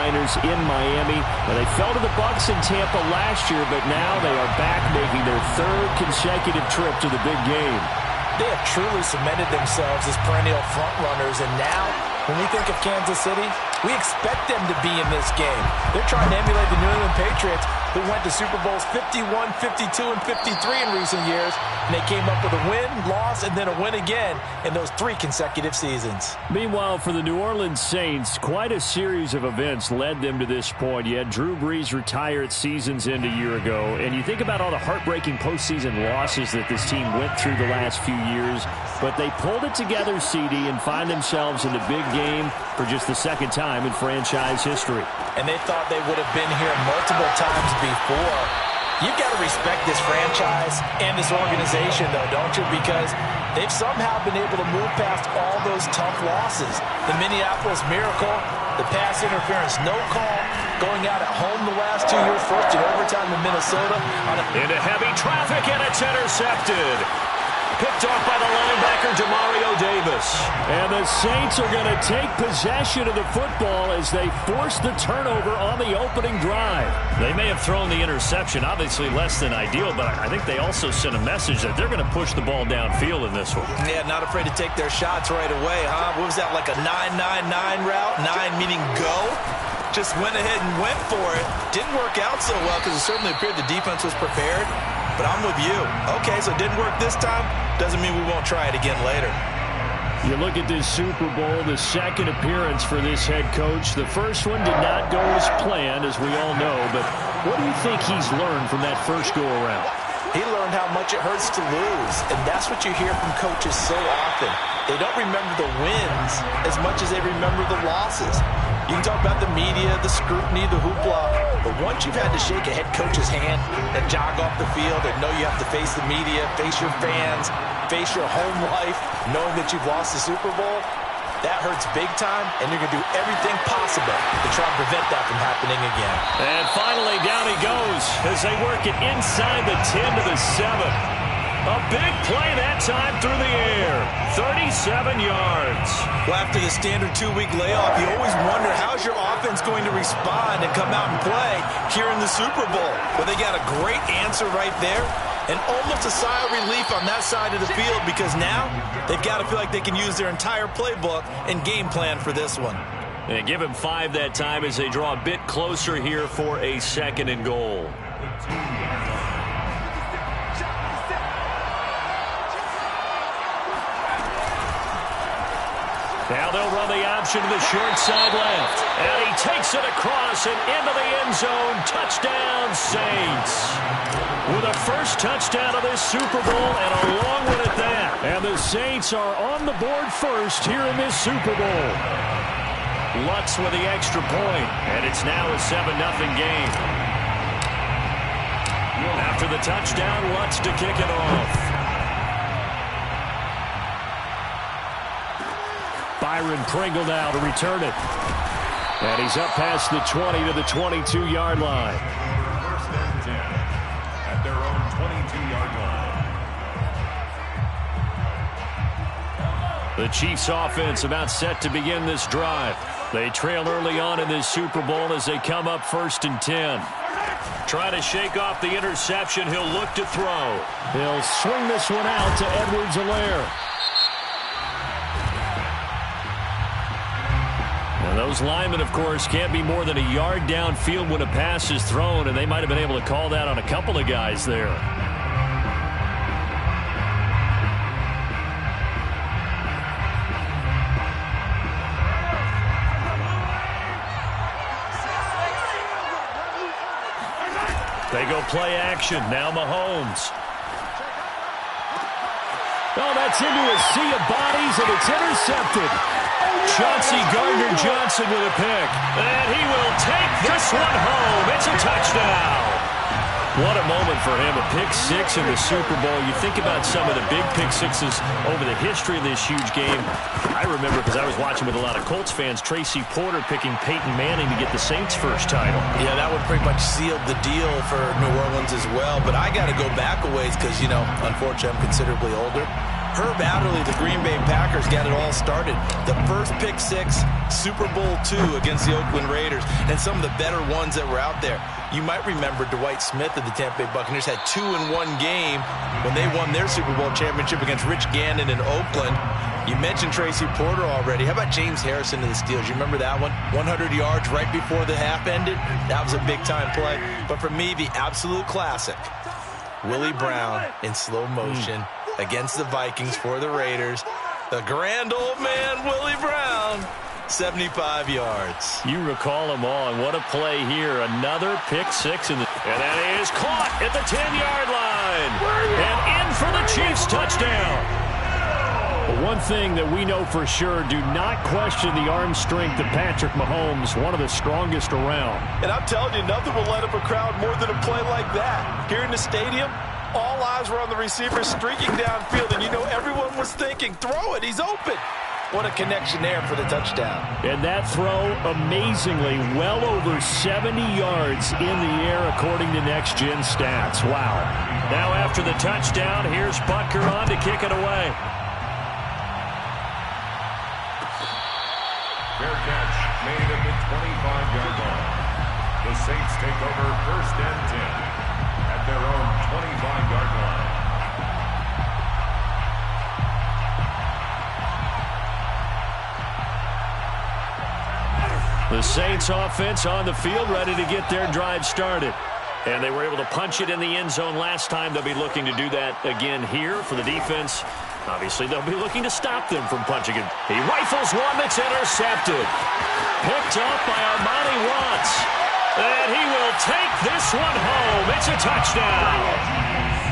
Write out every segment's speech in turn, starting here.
49ers in Miami. Now, they fell to the Bucs in Tampa last year, but now they are back making their third consecutive trip to the big game. They have truly cemented themselves as perennial front-runners, and now, when we think of Kansas City, we expect them to be in this game. They're trying to emulate the New England Patriots, who went to Super Bowls 51, 52, and 53 in recent years, and they came up with a win, loss, and then a win again in those 3 consecutive seasons. Meanwhile, for the New Orleans Saints, quite a series of events led them to this point. You had Drew Brees retire at season's end a year ago, and you think about all the heartbreaking postseason losses that this team went through the last few years, but they pulled it together, CD, and find themselves in the big game for just the second time in franchise history. And they thought they would have been here multiple times before. You've got to respect this franchise and this organization, though, don't you? Because they've somehow been able to move past all those tough losses. The Minneapolis Miracle, the pass interference no call, going out at home the last 2 years, first in overtime in Minnesota. Into heavy traffic, and it's intercepted. Picked off by the linebacker, Demario Davis. And the Saints are going to take possession of the football as they force the turnover on the opening drive. They may have thrown the interception, obviously less than ideal, but I think they also sent a message that they're going to push the ball downfield in this one. Yeah, not afraid to take their shots right away, huh? What was that, like a 9-9-9 route? 9 meaning go? Just went ahead and went for it. Didn't work out so well because it certainly appeared the defense was prepared. But I'm with you. Okay, so it didn't work this time. Doesn't mean we won't try it again later. You look at this Super Bowl, the second appearance for this head coach. The first one did not go as planned, as we all know. But what do you think he's learned from that first go-around? He learned how much it hurts to lose. And that's what you hear from coaches so often. They don't remember the wins as much as they remember the losses. You can talk about the media, the scrutiny, the hoopla, but once you've had to shake a head coach's hand and jog off the field and know you have to face the media, face your fans, face your home life, knowing that you've lost the Super Bowl, that hurts big time, and you're going to do everything possible to try and prevent that from happening again. And finally, down he goes as they work it inside the 10 to the 7. A big play that time through the air. 37 yards. Well, after the standard 2-week layoff, you always wonder how's your offense going to respond and come out and play here in the Super Bowl. Well, they got a great answer right there and almost a sigh of relief on that side of the field because now they've got to feel like they can use their entire playbook and game plan for this one. And give him 5 that time as they draw a bit closer here for a 2nd and goal. Now they'll run the option to the short side left. And he takes it across and into the end zone. Touchdown, Saints. With a first touchdown of this Super Bowl and a long one at that. And the Saints are on the board first here in this Super Bowl. Lutz with the extra point. And it's now a 7-0 game. After the touchdown, Lutz to kick it off. Byron Pringle now to return it. And he's up past the 20 to the 22-yard line. First and 10 at their own 22-yard line. The Chiefs offense about set to begin this drive. They trail early on in this Super Bowl as they come up 1st and 10. Try to shake off the interception. He'll look to throw. He'll swing this one out to Edwards-Helaire. Those linemen, of course, can't be more than a yard downfield when a pass is thrown, and they might have been able to call that on a couple of guys there. They go play action. Now Mahomes. Oh, that's into a sea of bodies, and it's intercepted. Chauncey Gardner-Johnson with a pick. And he will take this one home. It's a touchdown. What a moment for him. A pick 6 in the Super Bowl. You think about some of the big pick 6s over the history of this huge game. I remember, because I was watching with a lot of Colts fans, Tracy Porter picking Peyton Manning to get the Saints' first title. Yeah, that one pretty much sealed the deal for New Orleans as well. But I got to go back a ways because, you know, unfortunately I'm considerably older. Herb Adderley, the Green Bay Packers, got it all started. The first pick six, Super Bowl II against the Oakland Raiders, and some of the better ones that were out there. You might remember Dwight Smith of the Tampa Bay Buccaneers had 2 in one game when they won their Super Bowl championship against Rich Gannon in Oakland. You mentioned Tracy Porter already. How about James Harrison of the Steelers? You remember that one? 100 yards right before the half ended? That was a big-time play. But for me, the absolute classic, Willie Brown in slow motion against the Vikings for the Raiders. The grand old man, Willie Brown, 75 yards. You recall them all, and what a play here. Another pick six, and that is caught at the 10-yard line. And in for the Chiefs touchdown. But one thing that we know for sure, do not question the arm strength of Patrick Mahomes, one of the strongest around. And I'm telling you, nothing will light up a crowd more than a play like that. Here in the stadium, all eyes were on the receiver streaking downfield, and you know everyone was thinking, throw it, he's open. What a connection there for the touchdown. And that throw, amazingly, well over 70 yards in the air according to Next Gen Stats. Wow. Now after the touchdown, here's Butker on to kick it away. Fair catch made at the 25-yard line. The Saints take over 1st and 10 at their own 25-yard line. The Saints offense on the field, ready to get their drive started. And they were able to punch it in the end zone last time. They'll be looking to do that again here for the defense. Obviously, they'll be looking to stop them from punching it. He rifles one that's intercepted. Picked up by Armani Watts. And he will take this one home. It's a touchdown.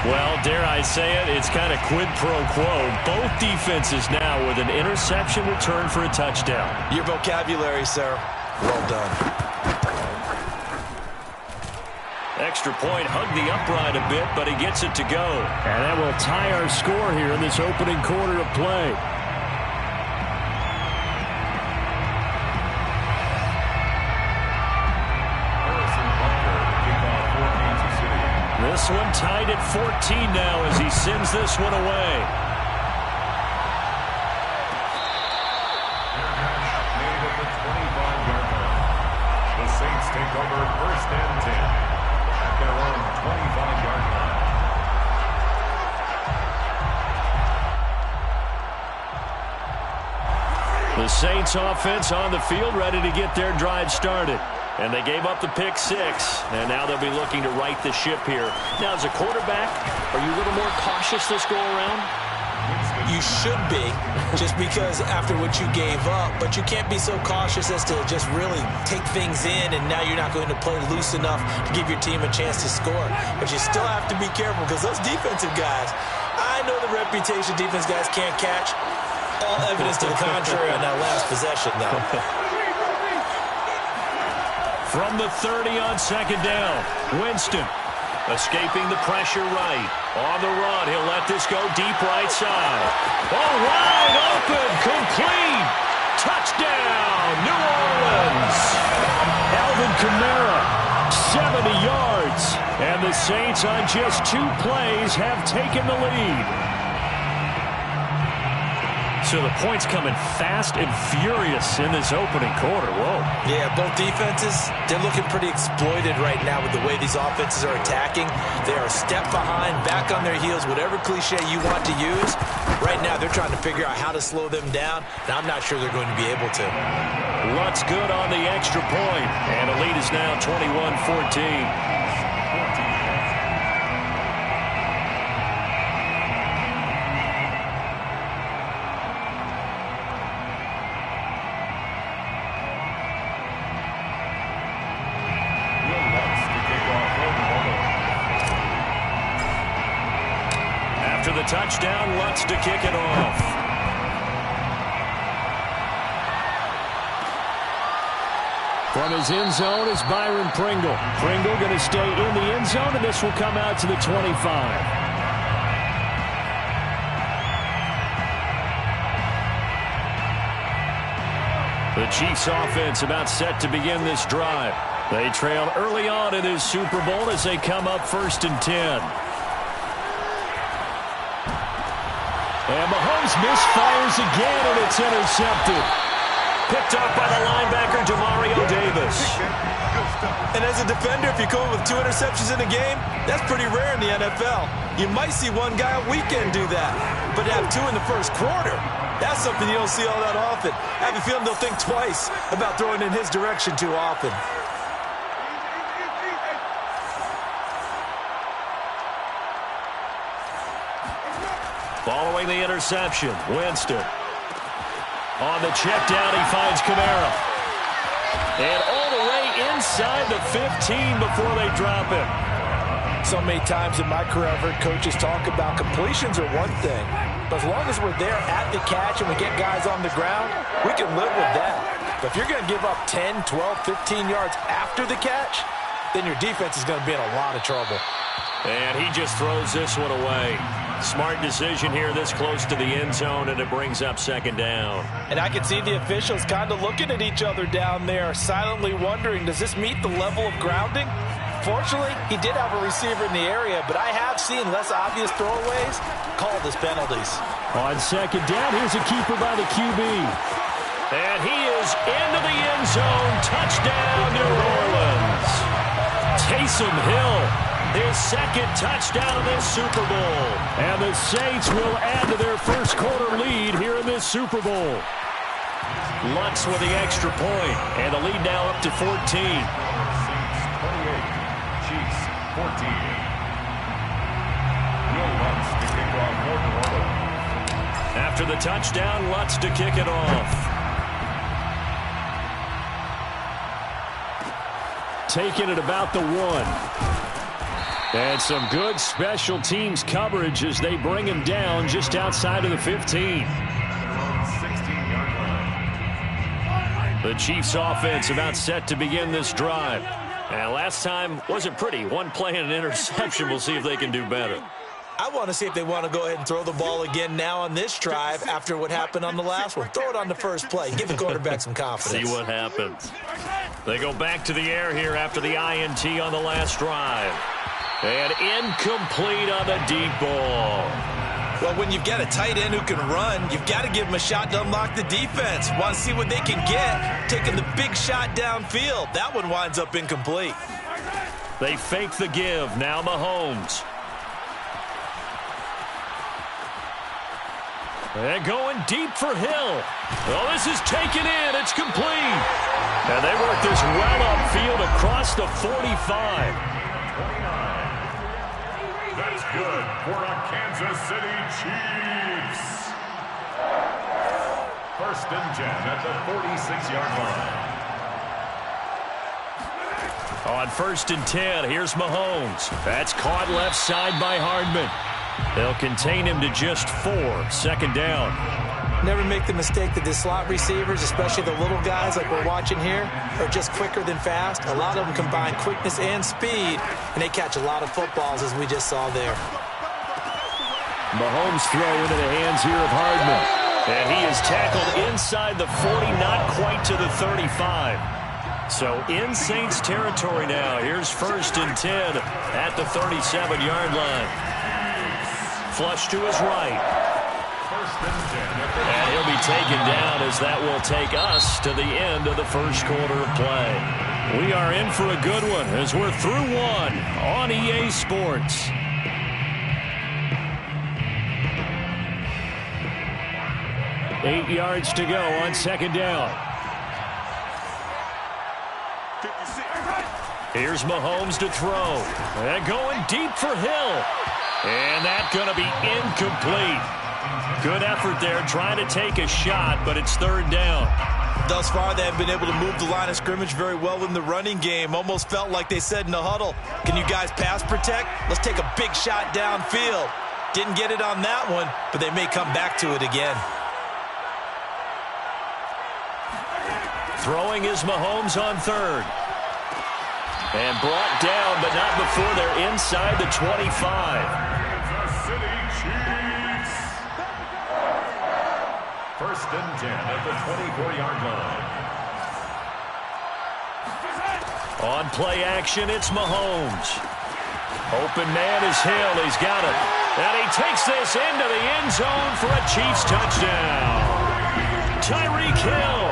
Well, dare I say it, it's kind of quid pro quo. Both defenses now with an interception return for a touchdown. Your vocabulary, sir. Well done. Extra point, hugged the upright a bit, but he gets it to go. And that will tie our score here in this opening quarter of play. This one tied at 14 now as he sends this one away. Made at the 25-yard line. The Saints take over 1st and 10 at their own 25-yard line. The Saints offense on the field, ready to get their drive started. And they gave up the pick six, and now they'll be looking to right the ship here. Now, as a quarterback, are you a little more cautious this go-around? You should be, just because after what you gave up, but you can't be so cautious as to just really take things in, and now you're not going to play loose enough to give your team a chance to score. But you still have to be careful, because those defensive guys, I know the reputation defense guys can't catch. All evidence to the contrary on that last possession, though. From the 30 on second down, Winston escaping the pressure right. On the run, he'll let this go deep right side. Oh, wide open, complete. Touchdown, New Orleans. Alvin Kamara, 70 yards. And the Saints on just 2 plays have taken the lead. So the points coming fast and furious in this opening quarter. Whoa. Yeah, both defenses, they're looking pretty exploited right now with the way these offenses are attacking. They are a step behind, back on their heels, whatever cliche you want to use. Right now, they're trying to figure out how to slow them down, and I'm not sure they're going to be able to. Lutz good on the extra point, and the lead is now 21-14. After the touchdown, Lutz to kick it off. From his end zone is Byron Pringle. Pringle going to stay in the end zone, and this will come out to the 25. The Chiefs offense about set to begin this drive. They trailed early on in this Super Bowl as they come up 1st and 10. And Mahomes misfires again, and it's intercepted. Picked off by the linebacker, Demario Davis. And as a defender, if you come up with 2 interceptions in a game, that's pretty rare in the NFL. You might see one guy a weekend do that, but to have 2 in the first quarter, that's something you don't see all that often. I have a feeling they'll think twice about throwing in his direction too often. Following the interception, Winston. On the check down, he finds Kamara. And all the way inside the 15 before they drop him. So many times in my career, I've heard coaches talk about completions are one thing, but as long as we're there at the catch and we get guys on the ground, we can live with that. But if you're going to give up 10, 12, 15 yards after the catch, then your defense is going to be in a lot of trouble. And he just throws this one away. Smart decision here this close to the end zone, and it brings up second down. And I can see the officials kind of looking at each other down there, silently wondering, does this meet the level of grounding? Fortunately, he did have a receiver in the area, but I have seen less obvious throwaways called as penalties. On second down, here's a keeper by the QB. And he is into the end zone. Touchdown, New Orleans. Taysom Hill, his second touchdown of this Super Bowl. And the Saints will add to their first quarter lead here in this Super Bowl. Lutz with the extra point, and the lead now up to 14. Saints 28, Chiefs 14. Will Lutz to kick off for New Orleans. After the touchdown, Lutz to kick it off. Taking it about the 1. And some good special teams coverage as they bring him down just outside of the 15. The Chiefs offense about set to begin this drive. And last time wasn't pretty. One play and an interception. We'll see if they can do better. I want to see if they want to go ahead and throw the ball again now on this drive after what happened on the last one. Throw it on the first play. Give the quarterback some confidence. See what happens. They go back to the air here after the INT on the last drive. And incomplete on the deep ball. Well, when you've got a tight end who can run, you've got to give him a shot to unlock the defense. Want to see what they can get, taking the big shot downfield. That one winds up incomplete. They fake the give. Now Mahomes. And going deep for Hill. Oh, this is taken in. It's complete. And they work this well upfield across the 45. 29. That's good for a Kansas City Chiefs. First and 10 at the 46-yard line. On first and 10, here's Mahomes. That's caught left side by Hardman. They'll contain him to just 4. Second down. Never make the mistake that the slot receivers, especially the little guys like we're watching here, are just quicker than fast. A lot of them combine quickness and speed, and they catch a lot of footballs, as we just saw there. Mahomes throw into the hands here of Hardman. And he is tackled inside the 40, not quite to the 35. So in Saints territory now. Here's first and 10 at the 37-yard line. Flush to his right. And he'll be taken down as that will take us to the end of the first quarter of play. We are in for a good one as we're through one on EA Sports. Eight yards to go on second down. Here's Mahomes to throw. And going deep for Hill. And that's going to be incomplete. Good effort there trying to take a shot, but it's third down. Thus far, they have been able to move the line of scrimmage very well in the running game. Almost felt like they said in the huddle, can you guys pass protect? Let's take a big shot downfield. Didn't get it on that one, but they may come back to it again. Throwing is Mahomes on third. And brought down, but not before they're inside the 25. Kansas City Chiefs. First and 10 at the 24-yard line. On play action, it's Mahomes. Open man is Hill. He's got it. And he takes this into the end zone for a Chiefs touchdown. Tyreek Hill,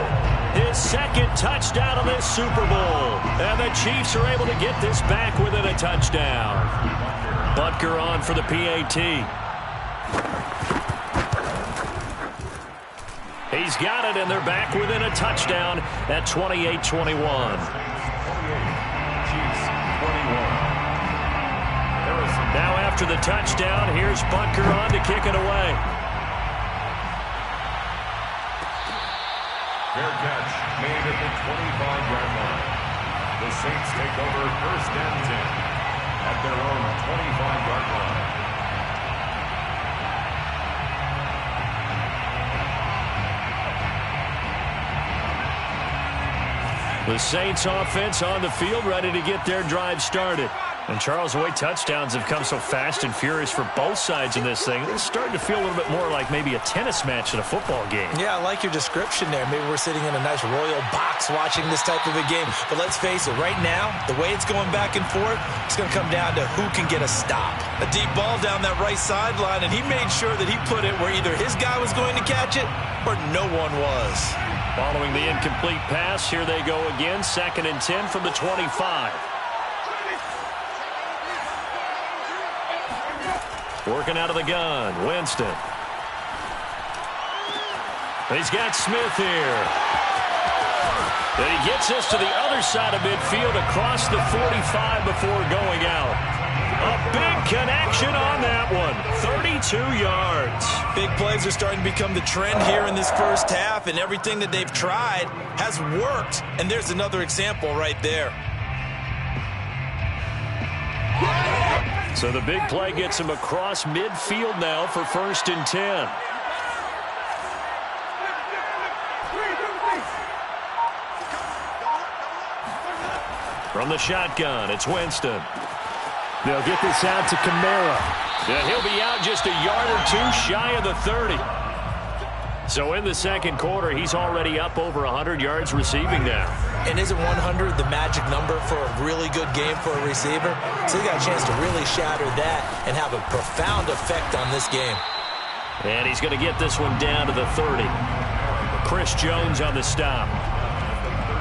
his second touchdown of this Super Bowl. And the Chiefs are able to get this back within a touchdown. Butker on for the PAT. He's got it, and they're back within a touchdown at 28-21. Now after the touchdown, here's Butker on to kick it away. Fair catch made at the 25-yard line. The Saints take over first and 10 at their own 25-yard line. The Saints offense on the field, ready to get their drive started. And, Charles, the way touchdowns have come so fast and furious for both sides in this thing, it's starting to feel a little bit more like maybe a tennis match in a football game. Yeah, I like your description there. Maybe we're sitting in a nice royal box watching this type of a game. But let's face it, right now, the way it's going back and forth, it's going to come down to who can get a stop. A deep ball down that right sideline, and he made sure that he put it where either his guy was going to catch it or no one was. Following the incomplete pass, here they go again, 2nd and 10 from the 25. Working out of the gun, Winston. He's got Smith here. And he gets us to the other side of midfield across the 45 before going out. A big connection on that one. 32 yards. Big plays are starting to become the trend here in this first half, and everything that they've tried has worked. And there's another example right there. So the big play gets him across midfield now for 1st and 10. From the shotgun, it's Winston. They'll get this out to Kamara. And he'll be out just a yard or two shy of the 30. So in the second quarter, he's already up over 100 yards receiving now. And isn't 100 the magic number for a really good game for a receiver? So he got a chance to really shatter that and have a profound effect on this game. And he's going to get this one down to the 30. Chris Jones on the stop.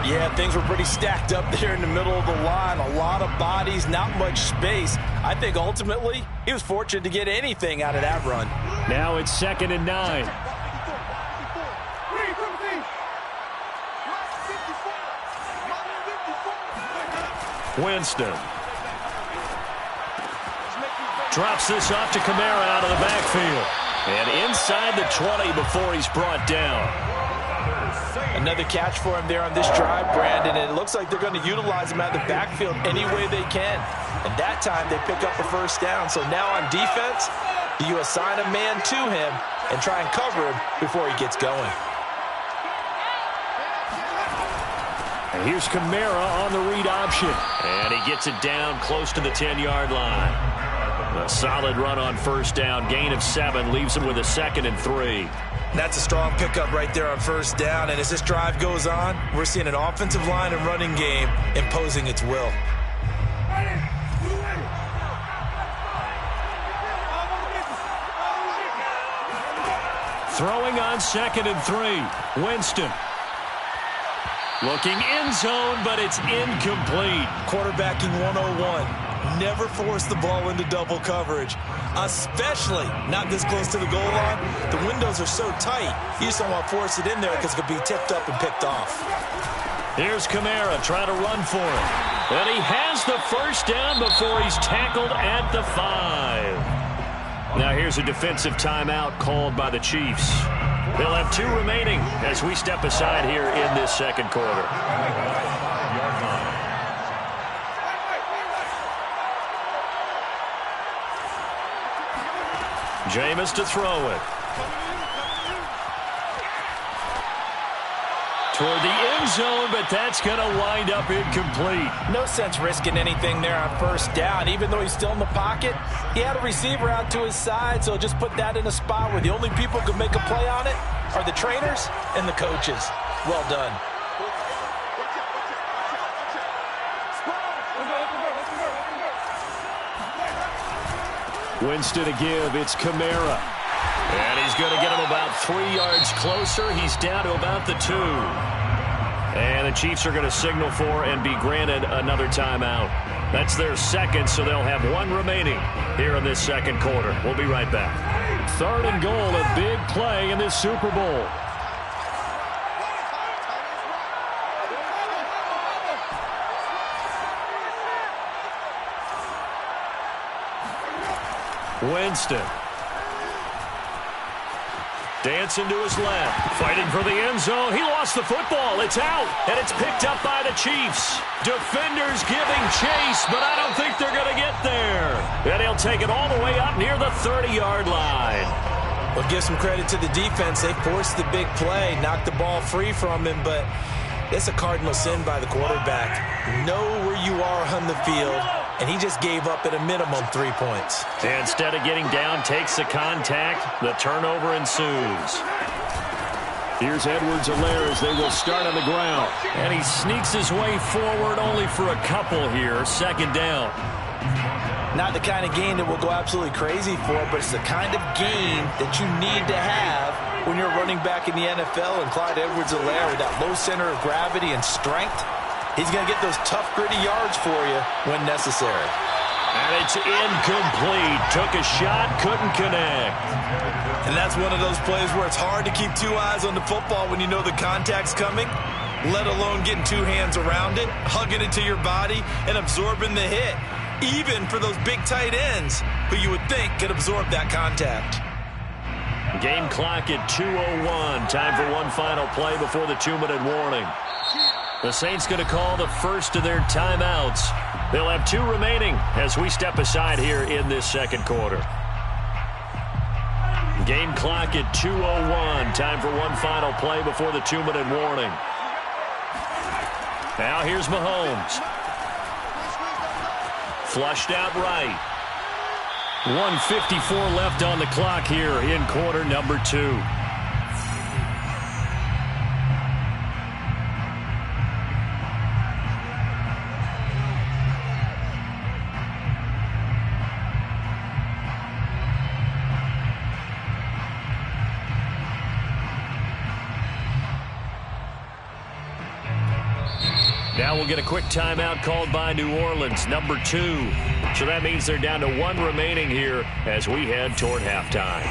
Yeah, things were pretty stacked up there in the middle of the line. A lot of bodies, not much space. I think ultimately he was fortunate to get anything out of that run. Now it's 2nd and 9. Winston drops this off to Kamara out of the backfield. And inside the 20 before he's brought down. Another catch for him there on this drive, Brandon, and it looks like they're going to utilize him out of the backfield any way they can. And that time they pick up a first down. So now on defense, you assign a man to him and try and cover him before he gets going. And here's Kamara on the read option. And he gets it down close to the 10-yard line. A solid run on first down. Gain of 7 leaves him with a 2nd and 3. That's a strong pickup right there on first down. And as this drive goes on, we're seeing an offensive line and running game imposing its will. Throwing on 2nd and 3. Winston. Looking end zone, but it's incomplete. Quarterbacking 101. Never force the ball into double coverage, especially not this close to the goal line. The windows are so tight, you just don't want to force it in there because it could be tipped up and picked off. Here's Kamara trying to run for it. And he has the first down before he's tackled at the 5. Now here's a defensive timeout called by the Chiefs. They'll have 2 remaining as we step aside here in this second quarter. Jameis to throw it. Toward the end zone, but that's going to wind up incomplete. No sense risking anything there on first down. Even though he's still in the pocket, he had a receiver out to his side, so just put that in a spot where the only people who can make a play on it are the trainers and the coaches. Well done. Winston to give. It's Kamara. And he's going to get him about 3 yards closer. He's down to about the 2. And the Chiefs are going to signal for and be granted another timeout. That's their second, so they'll have 1 remaining here in this second quarter. We'll be right back. 3rd and goal, a big play in this Super Bowl. Winston. Dancing to his left. Fighting for the end zone. He lost the football. It's out. And it's picked up by the Chiefs. Defenders giving chase, but I don't think they're going to get there. And he'll take it all the way up near the 30-yard line. Well, give some credit to the defense. They forced the big play, knocked the ball free from him, but it's a cardinal sin by the quarterback. Know where you are on the field, and he just gave up at a minimum 3 points. And instead of getting down, takes the contact. The turnover ensues. Here's Edwards-Helaire as they will start on the ground. And he sneaks his way forward only for a couple here. 2nd down. Not the kind of game that we'll go absolutely crazy for, but it's the kind of game that you need to have when you're running back in the NFL. And Clyde Edwards-Helaire with that low center of gravity and strength, he's going to get those tough, gritty yards for you when necessary. And it's incomplete. Took a shot, couldn't connect. And that's one of those plays where it's hard to keep 2 eyes on the football when you know the contact's coming, let alone getting 2 hands around it, hugging it to your body, and absorbing the hit, even for those big tight ends who you would think could absorb that contact. Game clock at 2:01. Time for one final play before the 2-minute warning. The Saints going to call the first of their timeouts. They'll have 2 remaining as we step aside here in this second quarter. Game clock at 2:01. Time for one final play before the 2-minute warning. Now here's Mahomes. Flushed out right. 1:54 left on the clock here in quarter number 2. Now we'll get a quick timeout called by New Orleans, number 2. So that means they're down to 1 remaining here as we head toward halftime.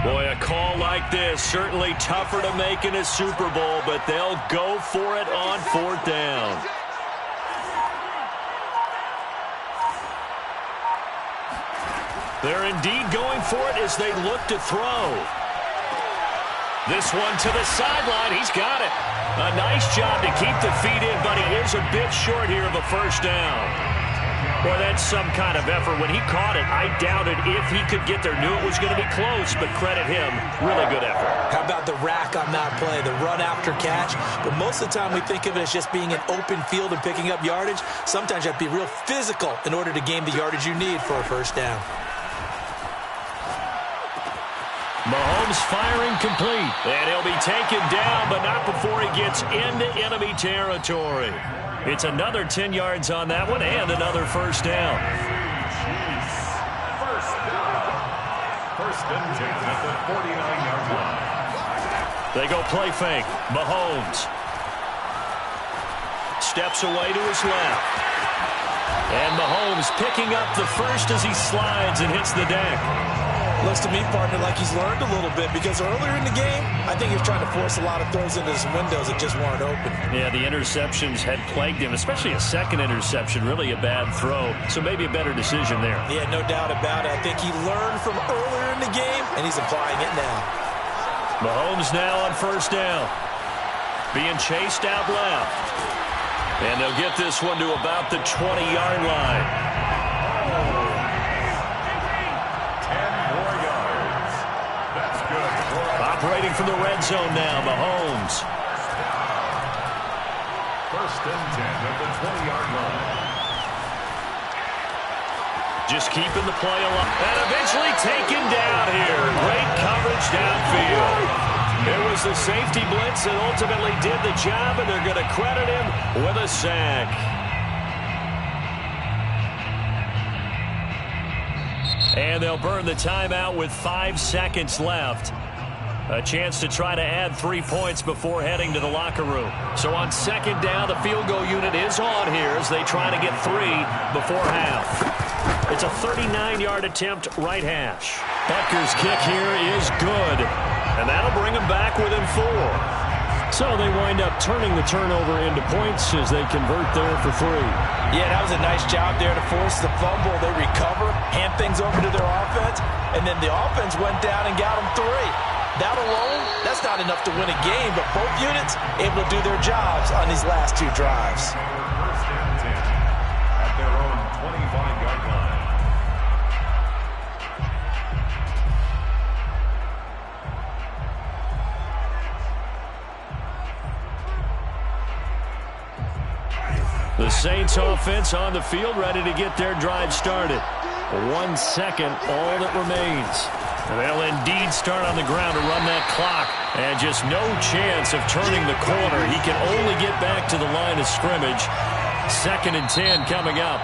Boy, a call like this, certainly tougher to make in a Super Bowl, but they'll go for it on 4th down. They're indeed going for it as they look to throw. This one to the sideline. He's got it. A nice job to keep the feet in, but he is a bit short here of a 1st down. Boy, that's some kind of effort. When he caught it, I doubted if he could get there. Knew it was going to be close, but credit him. Really good effort. How about the rack on that play, the run after catch? But most of the time we think of it as just being an open field and picking up yardage. Sometimes you have to be real physical in order to gain the yardage you need for a 1st down. Mahomes firing complete. And he'll be taken down, but not before he gets into enemy territory. It's another 10 yards on that one and another 1st down. First and 10 at the 49-yard line. They go play fake. Mahomes steps away to his left. And Mahomes picking up the first as he slides and hits the deck. Looks to me, partner, like he's learned a little bit because earlier in the game, I think he was trying to force a lot of throws into his windows that just weren't open. Yeah, the interceptions had plagued him, especially a second interception, really a bad throw. So maybe a better decision there. Yeah, no doubt about it. I think he learned from earlier in the game, and he's applying it now. Mahomes now on 1st down. Being chased out left. And they'll get this one to about the 20-yard line. from the red zone now, Mahomes. First and 10 at the 20-yard line. Just keeping the play alive. And eventually taken down here. Great coverage downfield. It was the safety blitz that ultimately did the job, and they're going to credit him with a sack. And they'll burn the timeout with 5 seconds left. A chance to try to add 3 points before heading to the locker room. So on second down, the field goal unit is on here as they try to get 3 before half. It's a 39-yard attempt, right hash. Butker's kick here is good. And that'll bring them back within 4. So they wind up turning the turnover into points as they convert there for 3. Yeah, that was a nice job there to force the fumble. They recover, hand things over to their offense, and then the offense went down and got them 3. That alone, that's not enough to win a game, but both units able to do their jobs on these last 2 drives. First and 10 at their own 25-yard line. The Saints offense on the field, ready to get their drive started. 1 second, all that remains. They'll indeed start on the ground to run that clock. And just no chance of turning the corner. He can only get back to the line of scrimmage. 2nd and 10 coming up.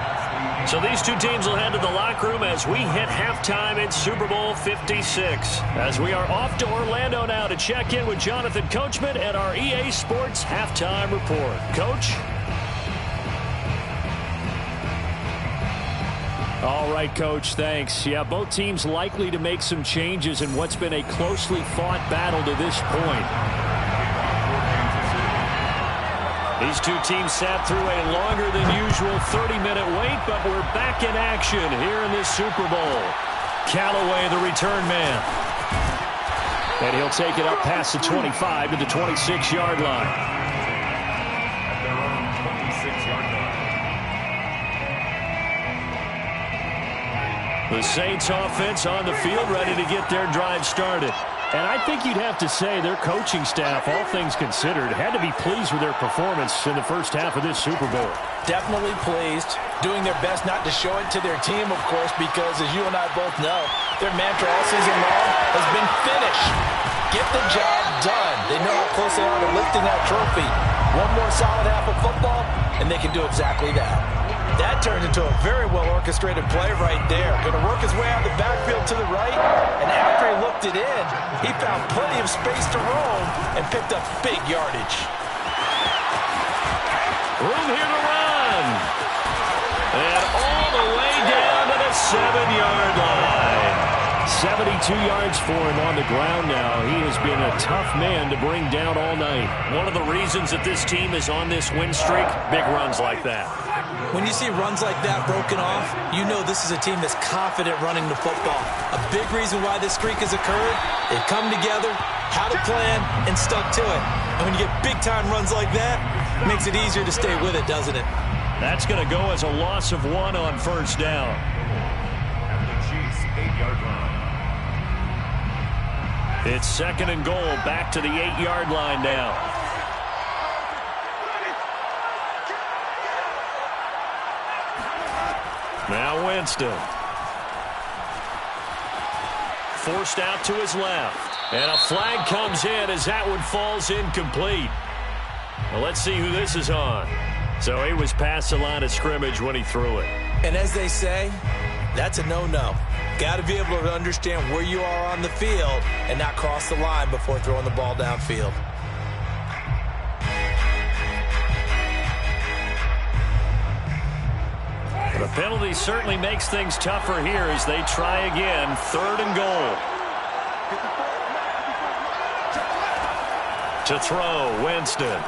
So these two teams will head to the locker room as we hit halftime in Super Bowl 56. As we are off to Orlando now to check in with Jonathan Coachman at our EA Sports Halftime Report. Coach? All right, Coach, thanks. Yeah, both teams likely to make some changes in what's been a closely fought battle to this point. These two teams sat through a longer than usual 30-minute wait, but we're back in action here in this Super Bowl. Callaway, the return man. And he'll take it up past the 25 to the 26-yard line. At their own 26-yard line. The Saints offense on the field ready to get their drive started. And I think you'd have to say their coaching staff, all things considered, had to be pleased with their performance in the first half of this Super Bowl. Definitely pleased. Doing their best not to show it to their team, of course, because as you and I both know, their mantra all season long has been finish. Get the job done. They know how close they are to lifting that trophy. One more solid half of football, and they can do exactly that. That turned into a very well-orchestrated play right there. Going to work his way out of the backfield to the right, and after he looked it in, he found plenty of space to roam and picked up big yardage. Room here to run. And all the way down to the 7-yard line. 72 yards for him on the ground now. He has been a tough man to bring down all night. One of the reasons that this team is on this win streak, big runs like that. When you see runs like that broken off, you know this is a team that's confident running the football. A big reason why this streak has occurred, they've come together, had a plan, and stuck to it. And when you get big-time runs like that, it makes it easier to stay with it, doesn't it? That's going to go as a loss of 1 on first down. At the Chiefs' 8-yard line. It's 2nd and goal, back to the 8-yard line now. Now Winston. Forced out to his left. And a flag comes in as that one falls incomplete. Well, let's see who this is on. So he was past the line of scrimmage when he threw it. And as they say, that's a no-no. Got to be able to understand where you are on the field and not cross the line before throwing the ball downfield. The penalty certainly makes things tougher here as they try again. 3rd and goal. To throw, Winston.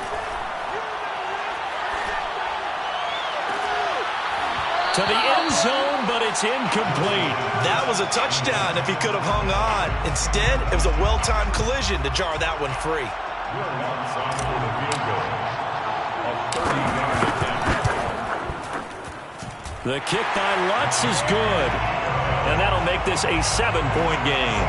To the end zone, but it's incomplete. That was a touchdown if he could have hung on. Instead, it was a well-timed collision to jar that one free. Onside for the field goal. A 30-yard attempt. The kick by Lutz is good. And that'll make this a 7-point game.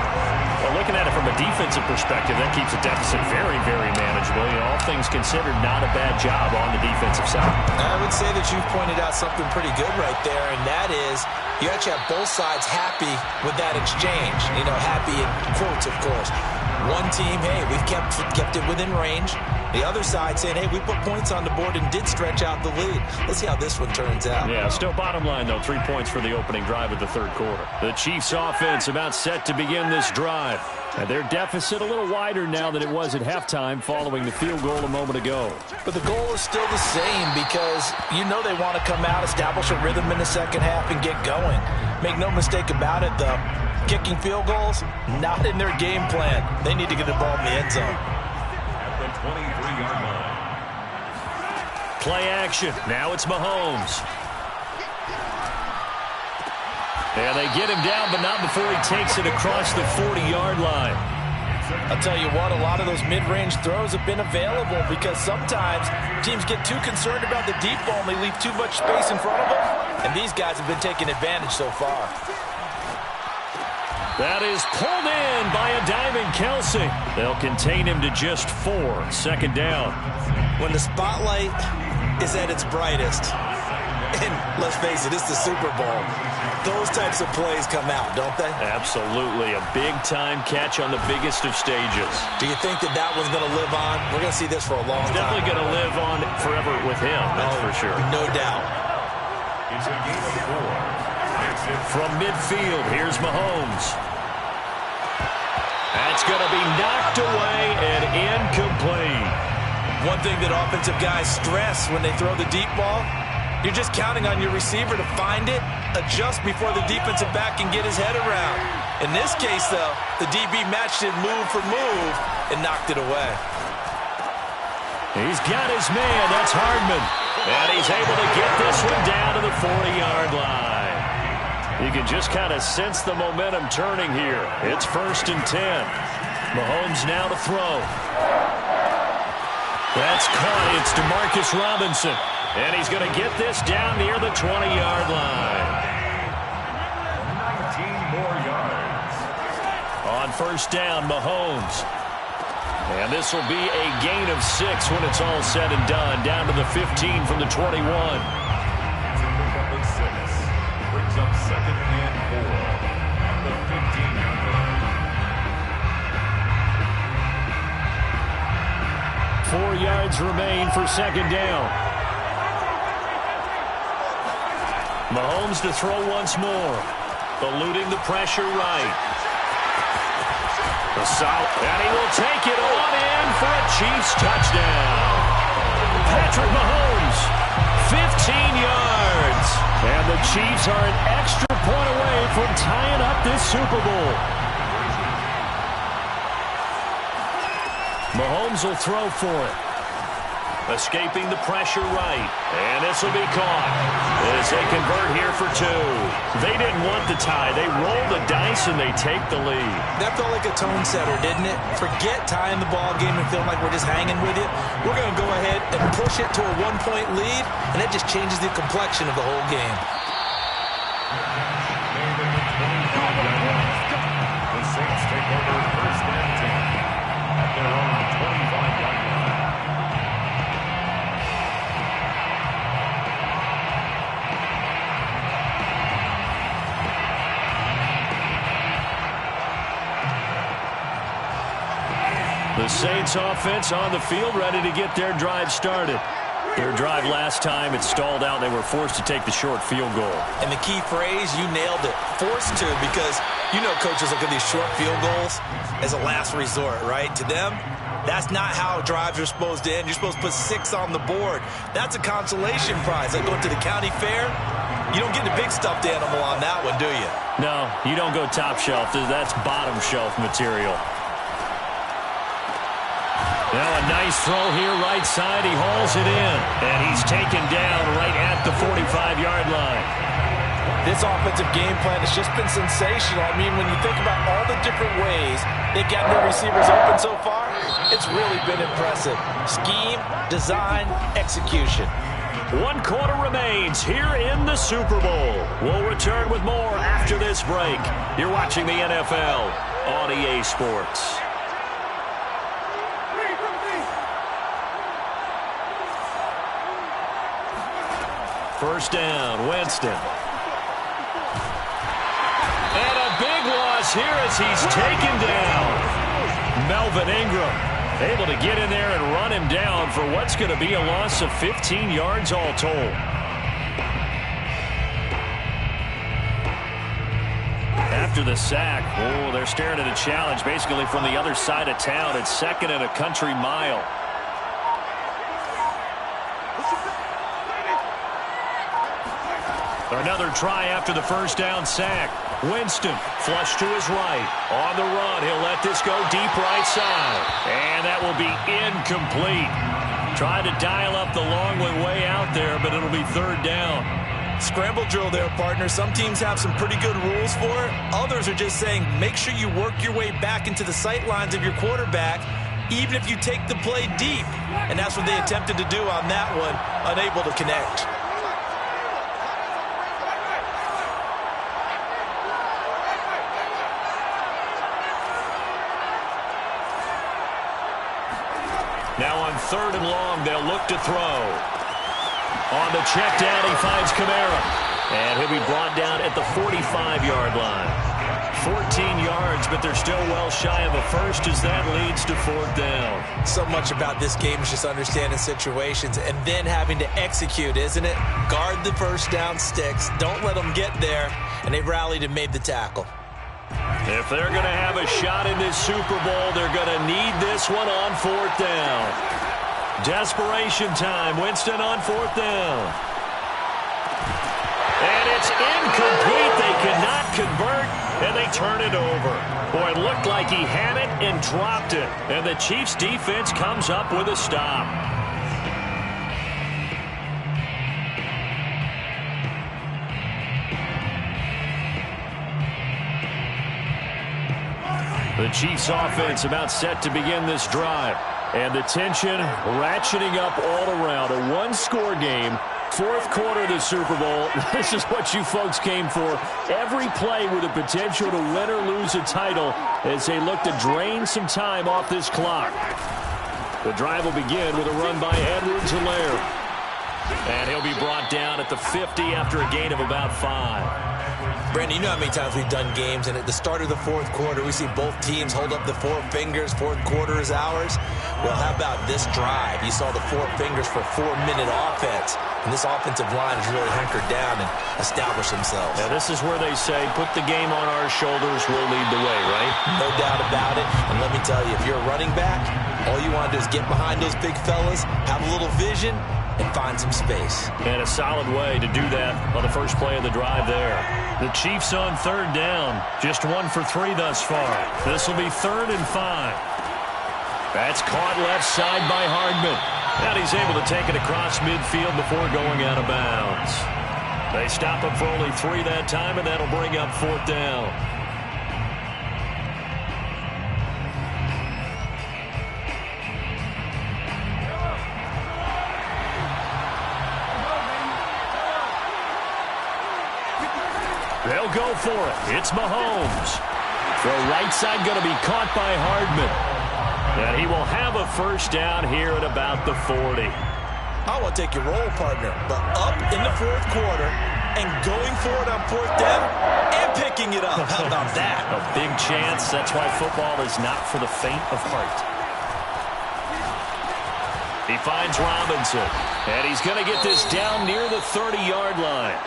Well, looking at it from a defensive perspective, that keeps the deficit very, very manageable. You know, all things considered, not a bad job on the defensive side. I would say that you've pointed out something pretty good right there, and that is you actually have both sides happy with that exchange. You know, happy in quotes, of course. One team, hey, we've kept it within range. The other side saying, hey, we put points on the board and did stretch out the lead. Let's see how this one turns out. Yeah, still bottom line, though, 3 points for the opening drive of the third quarter. The Chiefs offense about set to begin this drive. And their deficit a little wider now than it was at halftime following the field goal a moment ago. But the goal is still the same because you know they want to come out, establish a rhythm in the second half, and get going. Make no mistake about it, though. Kicking field goals, not in their game plan. They need to get the ball in the end zone. At the 23-yard line. Play action. Now it's Mahomes. And they get him down, but not before he takes it across the 40-yard line. I'll tell you what, a lot of those mid-range throws have been available because sometimes teams get too concerned about the deep ball and they leave too much space in front of them. And these guys have been taking advantage so far. That is pulled in by a diving Kelsey. They'll contain him to just 4. Second down. When the spotlight is at its brightest, and let's face it, it's the Super Bowl, those types of plays come out, don't they? Absolutely. A big-time catch on the biggest of stages. Do you think that that one's going to live on? We're going to see this for a long time. Definitely going to live on forever with him, that's for sure. No doubt. It's a game of 4. From midfield, here's Mahomes. That's going to be knocked away and incomplete. One thing that offensive guys stress when they throw the deep ball, you're just counting on your receiver to find it, adjust before the defensive back can get his head around. In this case, though, the DB matched it move for move and knocked it away. He's got his man. That's Hardman. And he's able to get this one down to the 40-yard line. You can just kind of sense the momentum turning here. It's 1st and 10. Mahomes now to throw. That's caught. It's DeMarcus Robinson. And he's going to get this down near the 20-yard line. 19 more yards. On 1st down, Mahomes. And this will be a gain of 6 when it's all said and done. Down to the 15 from the 21. To pick up a 6. Brings up 2nd and 4. At the 15-yard line. 4 yards remain for 2nd down. Mahomes to throw once more. Eluding the pressure right. The South, and he will take it on in for a Chiefs touchdown. Patrick Mahomes, 15 yards. And the Chiefs are an extra point away from tying up this Super Bowl. Mahomes will throw for it. Escaping the pressure right. And this will be caught as they convert here for 2. They didn't want the tie. They roll the dice and they take the lead. That felt like a tone setter, didn't it? Forget tying the ball game and feeling like we're just hanging with you. We're going to go ahead and push it to a 1-point lead, and that just changes the complexion of the whole game. The Saints take over 1st and 10 at their own 25-yard line. The Saints offense on the field, ready to get their drive started. Their drive last time, it stalled out. They were forced to take the short field goal. And the key phrase, you nailed it, forced to, because you know coaches look at these short field goals as a last resort, right? To them, that's not how drives are supposed to end. You're supposed to put 6 on the board. That's a consolation prize. Like going to the county fair, you don't get the big stuffed animal on that one, do you? No, you don't go top shelf. That's bottom shelf material. Now a nice throw here, right side. He hauls it in, and he's taken down right at the 45-yard line. This offensive game plan has just been sensational. I mean, when you think about all the different ways they've gotten their receivers open so far, it's really been impressive. Scheme, design, execution. One quarter remains here in the Super Bowl. We'll return with more after this break. You're watching the NFL on EA Sports. First down, Winston. And a big loss here as he's taken down. Melvin Ingram able to get in there and run him down for what's going to be a loss of 15 yards all told. After the sack, they're staring at a challenge basically from the other side of town. It's second and a country mile. Another try after the first down sack. Winston flush to his right. On the run, he'll let this go deep right side. And that will be incomplete. Tried to dial up the long one way out there, but it'll be third down. Scramble drill there, partner. Some teams have some pretty good rules for it. Others are just saying make sure you work your way back into the sight lines of your quarterback, even if you take the play deep. And that's what they attempted to do on that one, unable to connect. Now on third and long, they'll look to throw. On the check down, he finds Kamara. And he'll be brought down at the 45-yard line. 14 yards, but they're still well shy of a first as that leads to fourth down. So much about this game is just understanding situations and then having to execute, isn't it? Guard the first down sticks. Don't let them get there. And they rallied and made the tackle. If they're going to have a shot in this Super Bowl, they're going to need this one on fourth down. Desperation time. Winston on fourth down. And it's incomplete. They cannot convert, and they turn it over. Boy, it looked like he had it and dropped it. And the Chiefs' defense comes up with a stop. The Chiefs offense about set to begin this drive. And the tension ratcheting up all around. A one-score game. Fourth quarter of the Super Bowl. This is what you folks came for. Every play with the potential to win or lose a title as they look to drain some time off this clock. The drive will begin with a run by Edwards-Helaire. And he'll be brought down at the 50 after a gain of about 5. Brandon, you know how many times we've done games, and at the start of the fourth quarter, we see both teams hold up the four fingers. Fourth quarter is ours. Well, how about this drive? You saw the four fingers for 4-minute offense, and this offensive line has really hunkered down and established themselves. Now, this is where they say, put the game on our shoulders, we'll lead the way, right? No doubt about it. And let me tell you, if you're a running back, all you want to do is get behind those big fellas, have a little vision, and find some space. And a solid way to do that on the first play of the drive there. The Chiefs on third down. Just 1 for 3 thus far. This will be 3rd and 5. That's caught left side by Hardman. And he's able to take it across midfield before going out of bounds. They stop him for only 3 that time, and that'll bring up fourth down. They'll go for it. It's Mahomes. Throw right side going to be caught by Hardman. And he will have a first down here at about the 40. I want to take your role, partner, but up in the fourth quarter and going for it on fourth down and picking it up. How about that? A big chance. That's why football is not for the faint of heart. He finds Robinson, and he's going to get this down near the 30-yard line.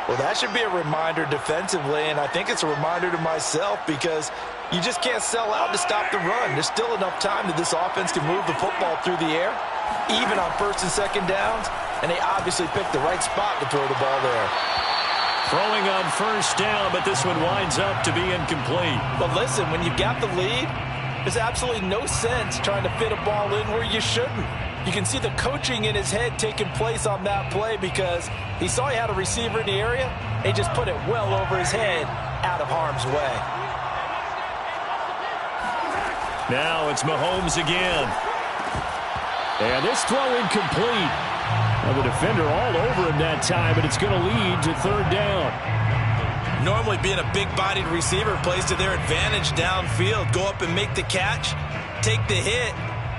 Well, that should be a reminder defensively, and I think it's a reminder to myself because you just can't sell out to stop the run. There's still enough time that this offense can move the football through the air, even on first and second downs, and they obviously picked the right spot to throw the ball there. Throwing on first down, but this one winds up to be incomplete. But listen, when you've got the lead, there's absolutely no sense trying to fit a ball in where you shouldn't. You can see the coaching in his head taking place on that play because he saw he had a receiver in the area. He just put it well over his head out of harm's way. Now it's Mahomes again. And this throw incomplete. Well, the defender all over him that time, but it's going to lead to third down. Normally being a big-bodied receiver plays to their advantage downfield. Go up and make the catch, take the hit,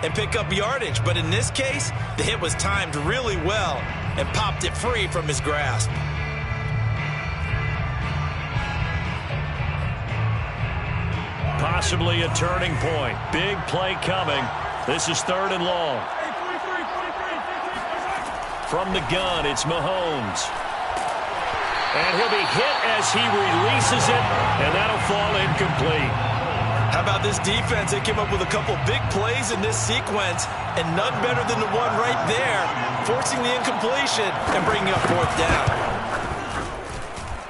and pick up yardage. But in this case, the hit was timed really well and popped it free from his grasp. Possibly a turning point. Big play coming. This is third and long. From the gun, it's Mahomes. And he'll be hit as he releases it, and that'll fall incomplete. How about this defense? They came up with a couple big plays in this sequence, and none better than the one right there, forcing the incompletion and bringing up fourth down.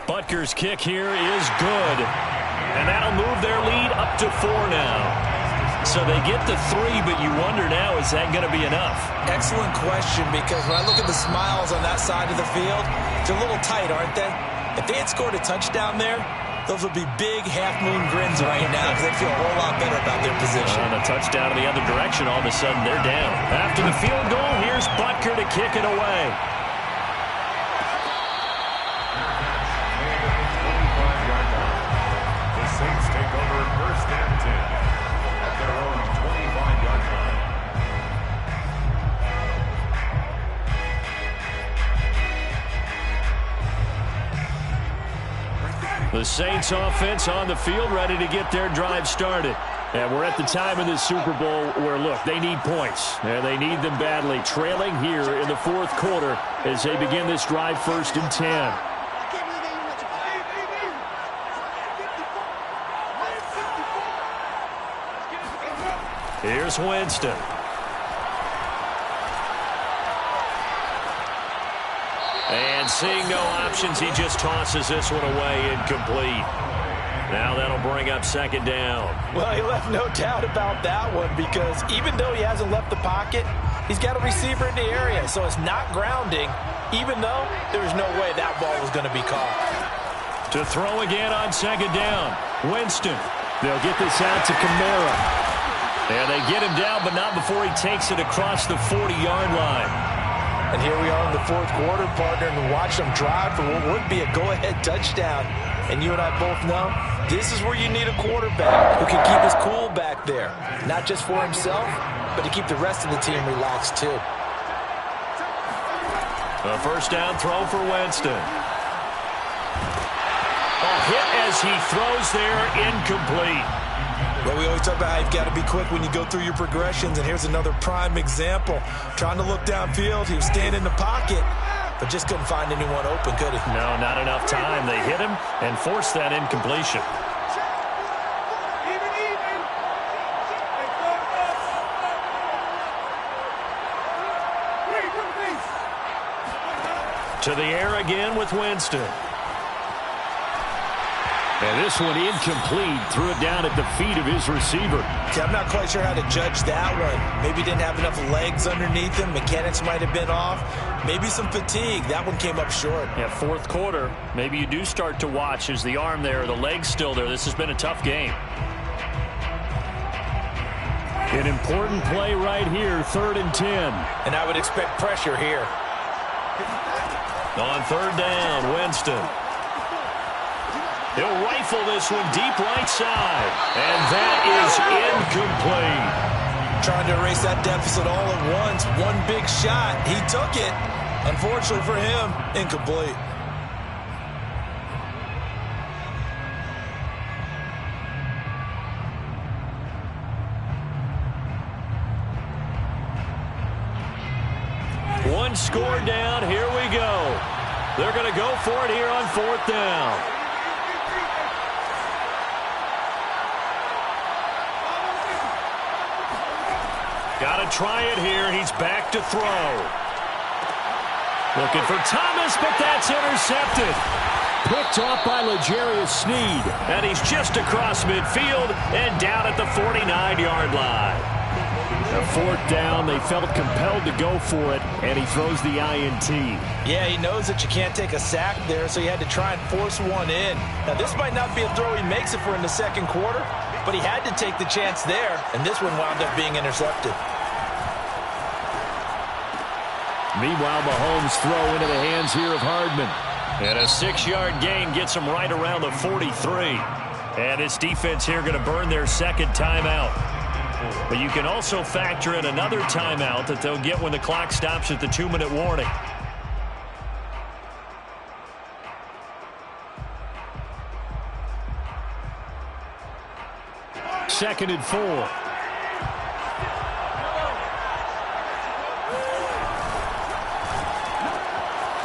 Butker's kick here is good, and that'll move their lead up to 4 now. So they get to 3, but you wonder now, is that going to be enough? Excellent question, because when I look at the smiles on that side of the field, they're a little tight, aren't they? If they had scored a touchdown there, those would be big half-moon grins right now, because they feel a whole lot better about their position. And a touchdown in the other direction, all of a sudden they're down. After the field goal, here's Butker to kick it away. The Saints take over first and 10 at their own 25-yard line. The Saints offense on the field, ready to get their drive started. And we're at the time of the Super Bowl where, look, they need points. And they need them badly. Trailing here in the fourth quarter as they begin this drive, first and 10. Here's Winston. And seeing no options, he just tosses this one away, incomplete. Now that'll bring up second down. Well, he left no doubt about that one, because even though he hasn't left the pocket, he's got a receiver in the area, so it's not grounding, even though there's no way that ball was going to be caught. To throw again on second down, Winston. They'll get this out to Kamara. And they get him down, but not before he takes it across the 40-yard line. And here we are in the fourth quarter, partner, and watch them drive for what would be a go-ahead touchdown. And you and I both know this is where you need a quarterback who can keep his cool back there. Not just for himself, but to keep the rest of the team relaxed too. A first down throw for Winston. A hit as he throws there, incomplete. Well, we always talk about how you've got to be quick when you go through your progressions, and here's another prime example. Trying to look downfield, he was standing in the pocket, but just couldn't find anyone open, could he? No, not enough time. They hit him and forced that incompletion. To the air again with Winston. And this one incomplete. Threw it down at the feet of his receiver. See, I'm not quite sure how to judge that one. Maybe didn't have enough legs underneath him. Mechanics might have been off. Maybe some fatigue. That one came up short. Yeah, fourth quarter. Maybe you do start to watch. Is the arm there, the leg's still there? This has been a tough game. An important play right here, 3rd and 10. And I would expect pressure here. On third down, Winston. He'll rifle this one deep right side. And that is incomplete. Trying to erase that deficit all at once. One big shot. He took it. Unfortunately for him, incomplete. One score down. Here we go. They're going to go for it here on 4th down. Got to try it here. He's back to throw. Looking for Thomas, but that's intercepted. Picked off by L'Jarius Sneed. And he's just across midfield and down at the 49-yard line. A 4th down, they felt compelled to go for it, and he throws the INT. Yeah, he knows that you can't take a sack there, so he had to try and force one in. Now, this might not be a throw he makes it for in the second quarter, but he had to take the chance there, and this one wound up being intercepted. Meanwhile, Mahomes throw into the hands here of Hardman. And a 6-yard gain gets him right around the 43. And this defense here going to burn their second timeout. But you can also factor in another timeout that they'll get when the clock stops at the 2-minute warning. Second and 4.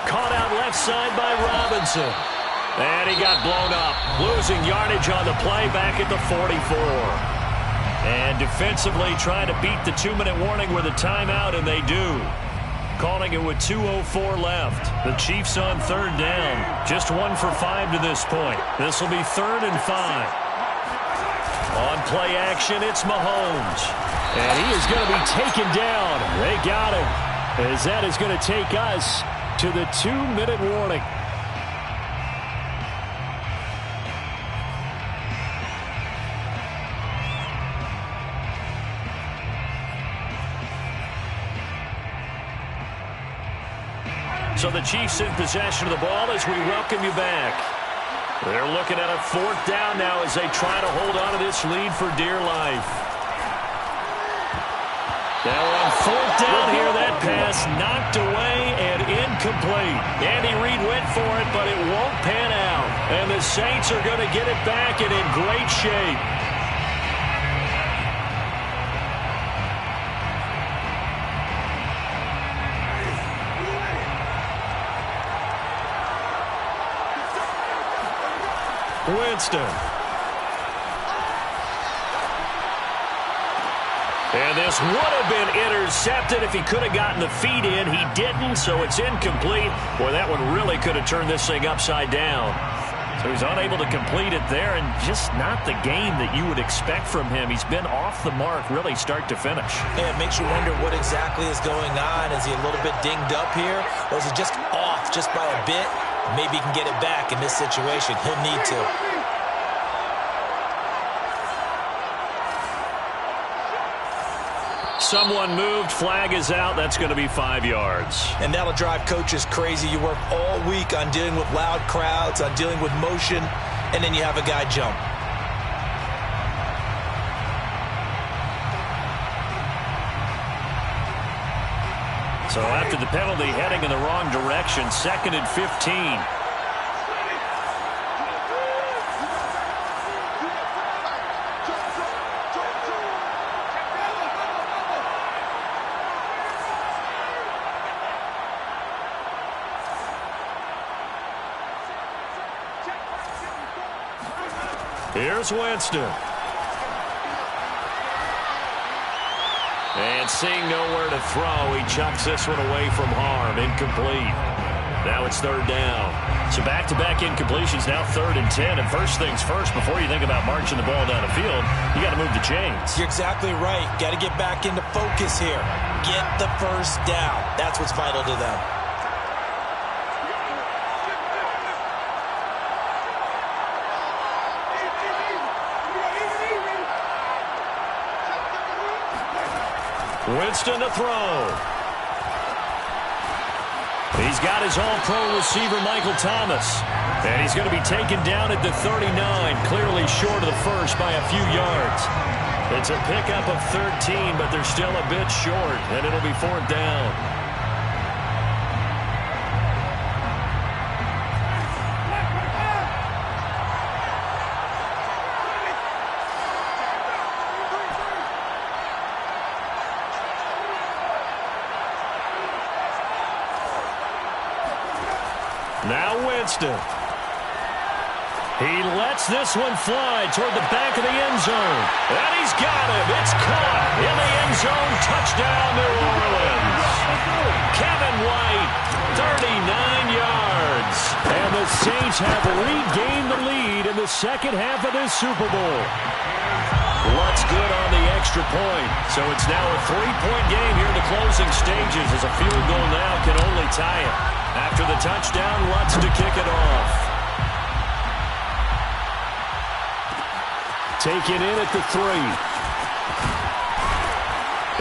Caught out left side by Robinson. And he got blown up. Losing yardage on the play back at the 44. And defensively trying to beat the 2-minute warning with a timeout, and they do. Calling it with 2:04 left. The Chiefs on third down. Just 1 for 5 to this point. This will be 3rd and 5. On play action, it's Mahomes. And he is going to be taken down. They got him. As that is going to take us to the 2-minute warning. So the Chiefs in possession of the ball as we welcome you back. They're looking at a 4th down now as they try to hold on to this lead for dear life. Now on 4th down here, that pass knocked away and incomplete. Andy Reid went for it, but it won't pan out. And the Saints are going to get it back and in great shape. Winston. And this would have been intercepted if he could have gotten the feet in. He didn't, so it's incomplete. Boy, that one really could have turned this thing upside down. So he's unable to complete it there, and just not the game that you would expect from him. He's been off the mark, really, start to finish. Yeah, it makes you wonder what exactly is going on. Is he a little bit dinged up here, or is he just off just by a bit? Maybe he can get it back in this situation. He'll need to. Someone moved. Flag is out. That's going to be 5 yards. And that'll drive coaches crazy. You work all week on dealing with loud crowds, on dealing with motion, and then you have a guy jump. So after the penalty, heading in the wrong direction, 2nd and 15. Here's Winston. And seeing nowhere to throw, he chucks this one away from harm. Incomplete. Now it's 3rd down. So back-to-back incompletions, now 3rd and 10. And first things first, before you think about marching the ball down the field, you got to move the chains. You're exactly right. Got to get back into focus here. Get the first down. That's what's vital to them. Winston to throw. He's got his all-pro receiver, Michael Thomas. And he's going to be taken down at the 39, clearly short of the first by a few yards. It's a pickup of 13, but they're still a bit short, and it'll be 4th down. Now Winston. He lets this one fly toward the back of the end zone. And he's got him. It's caught in the end zone. Touchdown, New Orleans. Kevin White, 39 yards. And the Saints have regained the lead in the second half of this Super Bowl. Lutz good on the extra point. So it's now a 3-point game here in the closing stages as a field goal now can only tie it. After the touchdown, Lutz to kick it off. Taken in at the 3.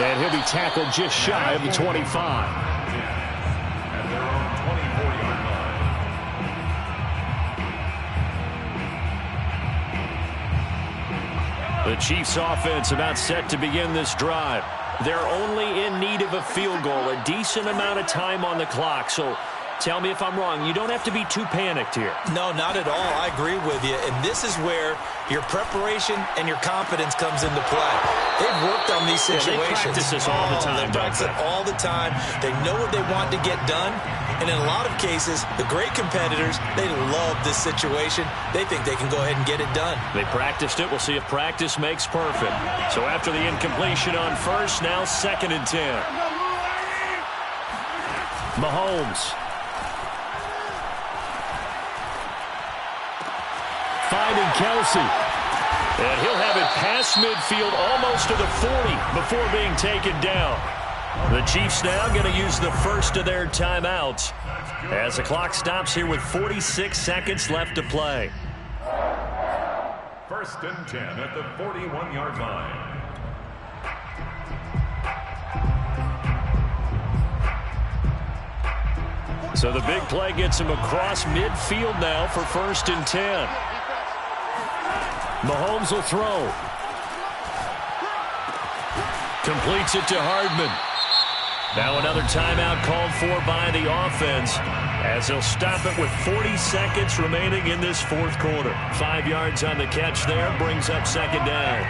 And he'll be tackled just shy of the 25. The Chiefs offense about set to begin this drive. They're only in need of a field goal, a decent amount of time on the clock. So tell me if I'm wrong. You don't have to be too panicked here. No, not at all. I agree with you. And this is where your preparation and your confidence comes into play. They've worked on these situations. They practice this all the time. They practice it all the time. They know what they want to get done. And in a lot of cases, the great competitors, they love this situation. They think they can go ahead and get it done. They practiced it. We'll see if practice makes perfect. So after the incompletion on first, now 2nd and 10. Mahomes. Finding Kelsey. And he'll have it past midfield almost to the 40 before being taken down. The Chiefs now going to use the first of their timeouts as the clock stops here with 46 seconds left to play. 1st and 10 at the 41-yard line. So the big play gets him across midfield now for 1st and 10. Mahomes will throw. Completes it to Hardman. Now another timeout called for by the offense as they'll stop it with 40 seconds remaining in this 4th quarter. 5 yards on the catch there, brings up 2nd down.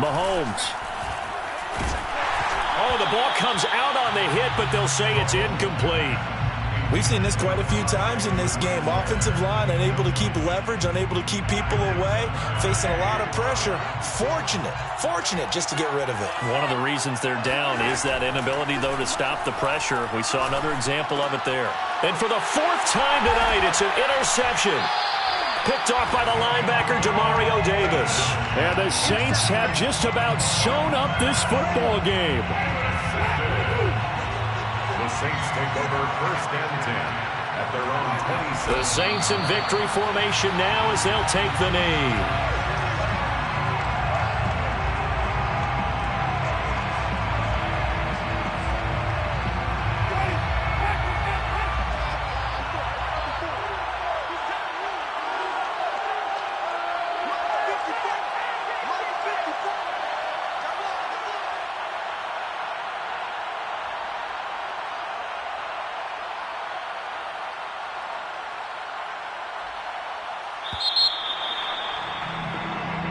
Mahomes. Oh, the ball comes out on the hit, but they'll say it's incomplete. We've seen this quite a few times in this game. Offensive line unable to keep leverage, unable to keep people away, facing a lot of pressure. Fortunate just to get rid of it. One of the reasons they're down is that inability, though, to stop the pressure. We saw another example of it there. And for the 4th time tonight, it's an interception. Picked off by the linebacker, Demario Davis. And the Saints have just about sewn up this football game. The Saints take over 1st and 10 at their own 26. The Saints in victory formation now as they'll take the knee.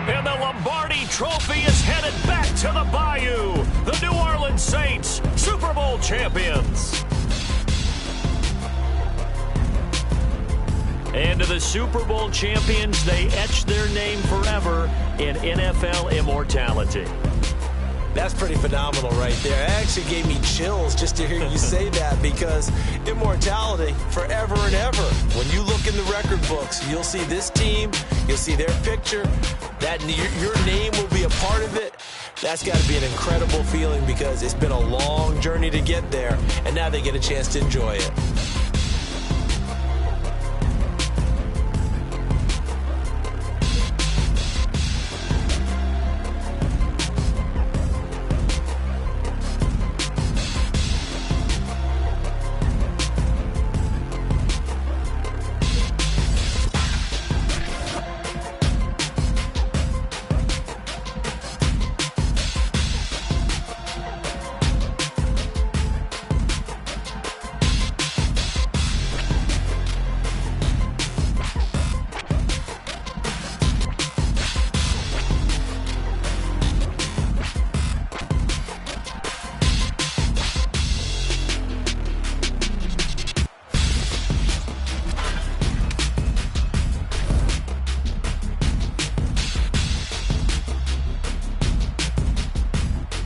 And the Lombardi Trophy is headed back to the Bayou. The New Orleans Saints, Super Bowl champions. And to the Super Bowl champions, they etch their name forever in NFL immortality. That's pretty phenomenal right there. It actually gave me chills just to hear you say that, because immortality forever and ever. When you look in the record books, you'll see this team, you'll see their picture, that your name will be a part of it. That's got to be an incredible feeling, because it's been a long journey to get there, and now they get a chance to enjoy it.